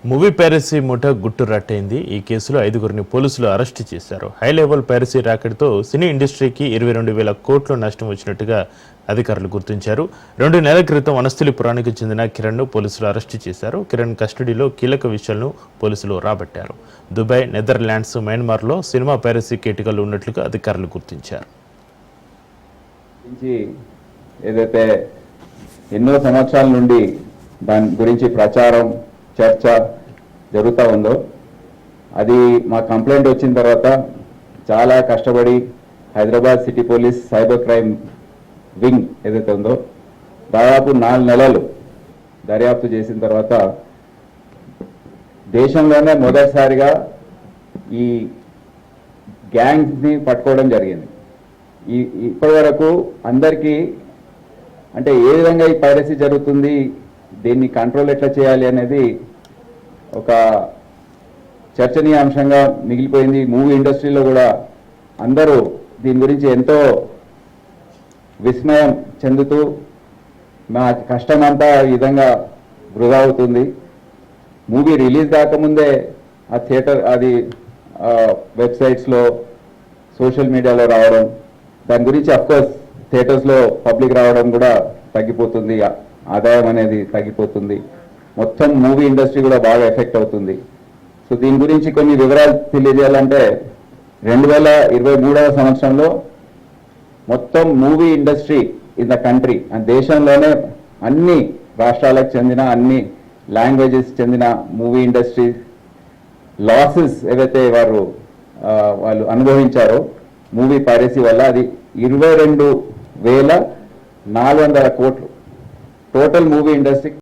Movie piracy ముఠా గుట్టు రట్టయింది. ఈ కేసులో 5గురిని పోలీసులు అరెస్టు చేశారు. హై లెవెల్ పైరసీ ర్యాకెట్తో సినీ ఇండస్ట్రీకి 22,000 కోట్ల నష్టం వచ్చినట్టుగా అధికారులు గుర్తించారు. 2 నెలల క్రితం వనస్థలిపురానికి చెందిన కిరణ్ను పోలీసులు అరెస్టు చేశారు. కిరణ్ కస్టడీలో కీలక విషయాలను పోలీసులు రాబట్టారు. దుబాయ్, నెదర్లాండ్స్, మయన్మార్లో సినిమా పైరసీ కేటికలు ఉన్నట్లుగా అధికారులు గుర్తించారు. ఏదైతే ఎన్నో సంవత్సరాల నుండి దాని గురించి ప్రచారం చర్చ జరుగుతూ ఉందో అది మా కంప్లైంట్ వచ్చిన తర్వాత చాలా కష్టపడి Hyderabad city police cyber crime wing ఏదైతే ఉందో దాదాపు 4 నెలలు దర్యాప్తు చేసిన తర్వాత దేశంలోనే మొదటిసారిగా ఈ గ్యాంగ్స్ని పట్టుకోవడం జరిగింది. ఇప్పటి వరకు అందరికీ అంటే ఏ విధంగా ఈ పైరసీ జరుగుతుంది, దీన్ని కంట్రోల్ ఎట్లా చేయాలి అనేది ఒక చర్చనీయాంశంగా మిగిలిపోయింది. మూవీ ఇండస్ట్రీలో కూడా అందరూ దీని గురించి ఎంతో విస్మయం చెందుతూ మా కష్టమంతా ఈ విధంగా వృధా అవుతుంది. మూవీ రిలీజ్ కాకముందే ఆ థియేటర్ అది వెబ్సైట్స్లో సోషల్ మీడియాలో రావడం, దాని గురించి అఫ్కోర్స్ థియేటర్స్లో పబ్లిక్ రావడం కూడా తగ్గిపోతుంది, ఆదాయం అనేది తగ్గిపోతుంది, మొత్తం మూవీ ఇండస్ట్రీ కూడా బాగా ఎఫెక్ట్ అవుతుంది. సో దీని గురించి కొన్ని వివరాలు తెలియజేయాలంటే 2023వ సంవత్సరంలో మొత్తం movie industry in the country దేశంలోనే అన్ని రాష్ట్రాలకు చెందిన అన్ని లాంగ్వేజెస్ చెందిన మూవీ ఇండస్ట్రీ లాసెస్ ఏవైతే వాళ్ళు అనుభవించారో మూవీ పైరసీ వల్ల అది 22,400 కోట్లు టోటల్ మూవీ ఇండస్ట్రీ